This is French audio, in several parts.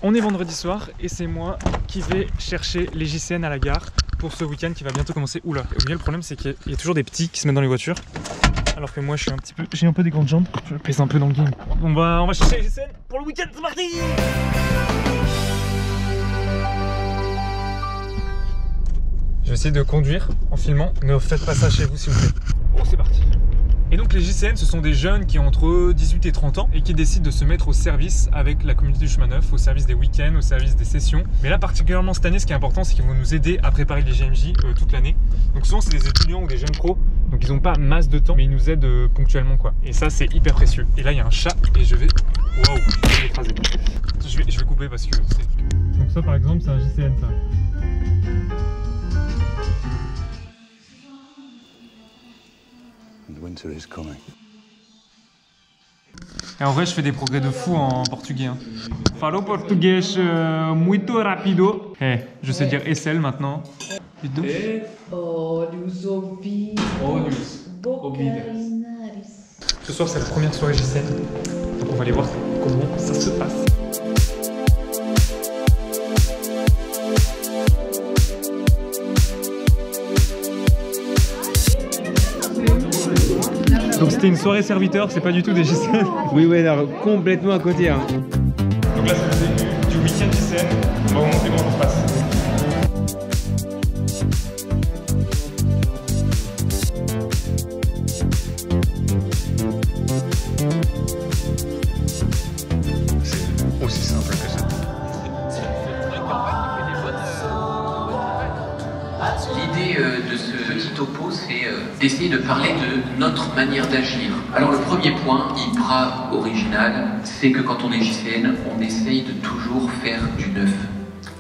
On est vendredi soir et c'est moi qui vais chercher les JCN à la gare pour ce week-end qui va bientôt commencer. Oula, le problème c'est qu'il y a toujours des petits qui se mettent dans les voitures. Alors que moi j'ai un peu des grandes jambes, je pèse un peu dans le game. On va chercher les JCN pour le week-end, c'est parti! Je vais essayer de conduire en filmant, ne faites pas ça chez vous s'il vous plaît. Oh, c'est parti! Et donc les JCN, ce sont des jeunes qui ont entre 18 et 30 ans et qui décident de se mettre au service avec la communauté du chemin neuf, au service des week-ends, au service des sessions. Mais là particulièrement cette année, ce qui est important, c'est qu'ils vont nous aider à préparer les GMJ toute l'année. Donc souvent c'est des étudiants ou des jeunes pros, donc ils n'ont pas masse de temps, mais ils nous aident ponctuellement quoi. Et ça c'est hyper précieux. Et là il y a un chat et je vais... Waouh, je vais l'écraser. Je vais couper parce que c'est... Donc ça par exemple c'est un JCN ça. Winter is coming. Et en vrai, je fais des progrès de fou en portugais. Hein. Falo português muito rapido. Hey, je sais dire Essel maintenant. Olhos, ouvidos. Olhos, boca ouvidos. e nariz. Ce soir, c'est la première soirée JCN. Donc on va aller voir comment ça se passe. Donc c'était une soirée serviteur, c'est pas du tout des JCN. Oui, ouais, alors, complètement à côté. Hein. Donc là c'est le début du week-end JCN, on va vous montrer comment ça se passe. C'est aussi simple que ça. L'idée de ce petit topo, c'est d'essayer de parler de notre manière d'agir. Alors le premier point, hyper original, c'est que quand on est JCN, on essaye de toujours faire du neuf.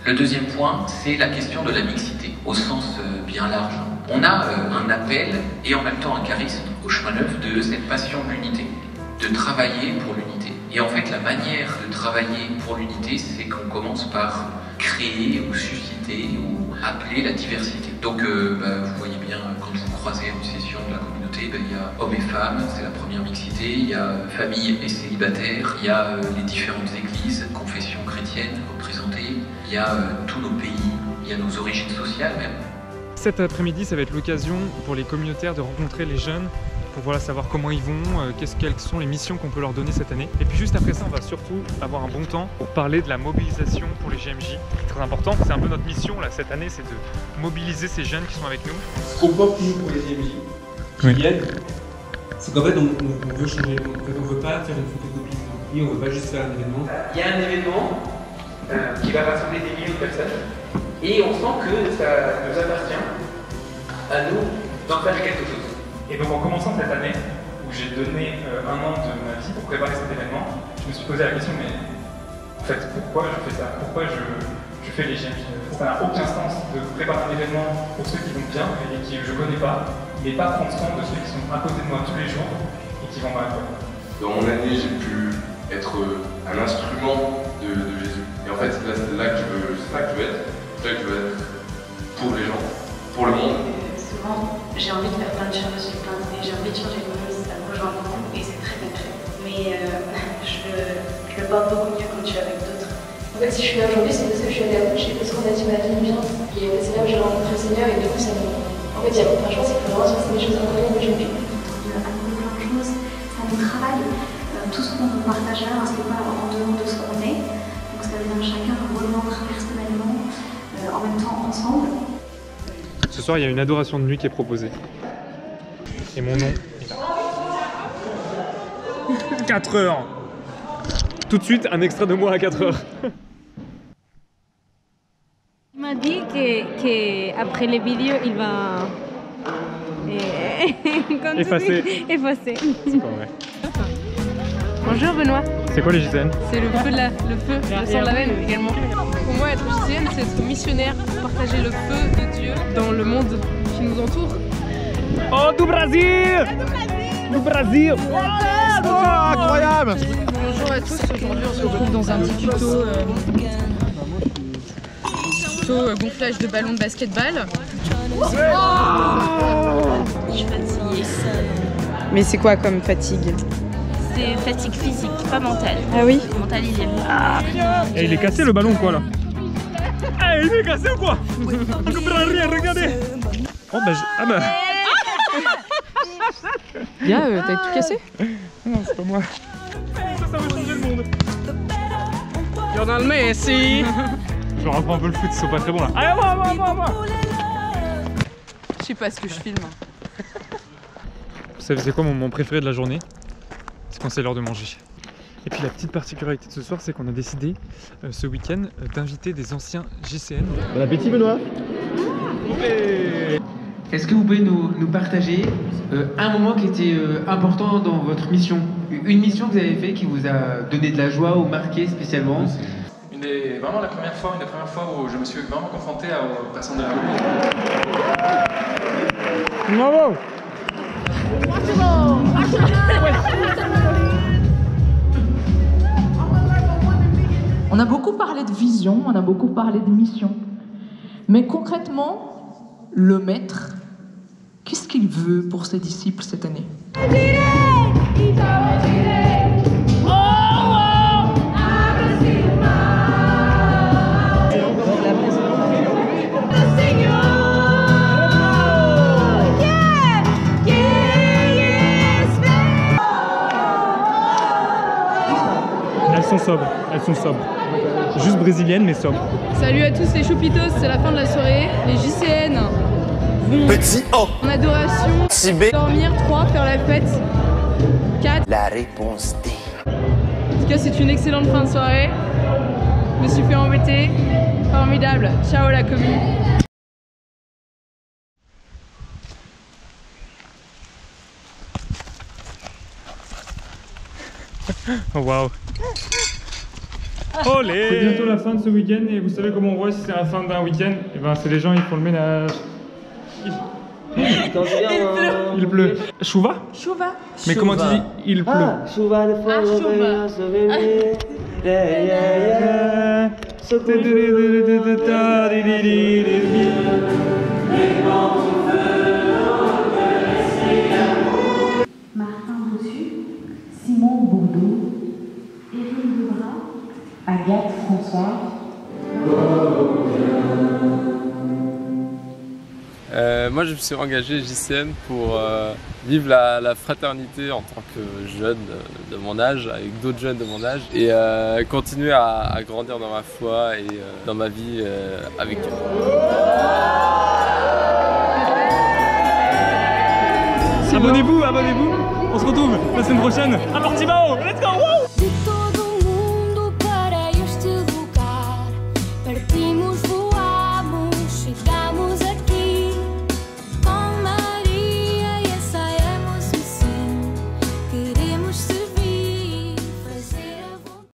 Le deuxième point, c'est la question de la mixité, au sens bien large. On a un appel et en même temps un charisme au chemin neuf de cette passion de l'unité, de travailler pour l'unité. Et en fait, la manière de travailler pour l'unité, c'est qu'on commence par créer ou susciter ou appeler la diversité. Donc, vous voyez bien, quand vous croisez une session de la communauté, il y a hommes et femmes, c'est la première mixité, il y a famille et célibataires, il y a les différentes églises, confessions chrétiennes représentées, il y a tous nos pays, il y a nos origines sociales même. Cet après-midi, ça va être l'occasion pour les communautaires de rencontrer les jeunes pour savoir comment ils vont, quelles sont les missions qu'on peut leur donner cette année. Et puis juste après ça, on va surtout avoir un bon temps pour parler de la mobilisation pour les GMJ. C'est très important, c'est un peu notre mission là, cette année, c'est de mobiliser ces jeunes qui sont avec nous. Ce qu'on porte nous pour les GMJ qui viennent, c'est qu'en fait on veut changer le monde. En fait, on veut pas faire une photocopie, on veut pas juste faire un événement. Il y a un événement qui va rassembler des milliers de personnes et on sent que ça nous appartient à nous d'en faire quelque chose. Et donc en commençant cette année, où j'ai donné un an de ma vie pour préparer cet événement, je me suis posé la question, mais en fait, pourquoi je fais ça? Pourquoi je fais les GMJ? Ça n'a aucun sens de préparer un événement pour ceux qui vont bien et qui je connais pas, mais pas prendre soin de ceux qui sont à côté de moi tous les jours et qui vont mal. Dans mon année, j'ai pu être un instrument de Jésus. Et en fait, c'est là que je veux être. C'est là que je veux être pour les gens, pour le monde. Souvent, j'ai envie de faire plein de choses, j'ai envie de changer le monde, ça me rejoint beaucoup et c'est très bien fait. Mais je le porte beaucoup mieux quand je suis avec d'autres. En fait, si je suis là aujourd'hui, c'est parce que je suis allée à Boucher, parce qu'on a dit ma vie bien. Et c'est là où j'ai rencontré le Seigneur et du coup, ça me... En fait, je pense qu'il faut vraiment se passer des choses incroyables aujourd'hui. On a appris plein de choses, ça nous travaille. Tout ce qu'on partage là, c'est pas en dehors de ce qu'on est. Donc ça veut dire chacun rejoindre personnellement, en même temps ensemble. Ce soir, il y a une adoration de nuit qui est proposée. Et mon nom est là. 4 heures. Tout de suite, un extrait de moi à 4 heures. Il m'a dit qu'après les vidéos, il va effacer. C'est pas vrai. Bonjour Benoît. C'est quoi les JCN? C'est le feu, le sang de la veine également. Pour moi, être JCN, c'est être missionnaire, partager le feu de Dieu dans le monde qui nous entoure. Oh, du Brésil! Du Brésil! Oh, incroyable! Bonjour à tous, aujourd'hui on se retrouve dans un petit tuto, gonflage de ballons de basketball. Je suis fatiguée. Mais c'est quoi comme fatigue? des fatigues physiques, pas mentales. Ah oui? Mental, il est... Et il est cassé le ballon quoi là. Ah, il est cassé ou quoi? On comprend rien, regardez. Oh bah ah bah. Gars, t'as tout cassé? Non, c'est pas moi. Ça va changer le monde. Lionel Messi. Je leur apprends un peu le foot, ils sont pas très bons là. Allez, moi. Je sais pas ce que je filme. Vous savez c'est quoi mon moment préféré de la journée? C'est quand c'est l'heure de manger. Et puis la petite particularité de ce soir, c'est qu'on a décidé ce week-end d'inviter des anciens JCN. Bon appétit Benoît. Est-ce que vous pouvez nous partager un moment qui était important dans votre mission? Une mission que vous avez fait qui vous a donné de la joie ou marqué spécialement? Vraiment une des premières fois où je me suis vraiment confronté aux personnes de la communauté. Bravo! On a beaucoup parlé de vision, on a beaucoup parlé de mission. Mais concrètement, le maître, qu'est-ce qu'il veut pour ses disciples cette année? Elles sont sobres. Juste brésiliennes mais sobres. Salut à tous les choupitos, c'est la fin de la soirée. Les JCN vont en adoration, dormir, 3, faire la fête, 4. La réponse D. En tout cas, c'est une excellente fin de soirée. Je me suis fait embêter. Formidable. Ciao la commu. Oh waouh! C'est bientôt la fin de ce week-end et vous savez comment on voit si c'est la fin d'un week-end? Et ben c'est les gens ils font le ménage. Il pleut. Chouva? Chouva. Mais comment tu dis il pleut? Chouva de fois. Martin Bossu, Simon Bourdeau, Éric Lebrun, Agathe François. Moi je me suis engagé JCN pour vivre la fraternité en tant que jeune de mon âge, avec d'autres jeunes de mon âge, et continuer à grandir dans ma foi et dans ma vie avec Dieu. Abonnez-vous, on se retrouve la semaine prochaine à Portimao, let's go!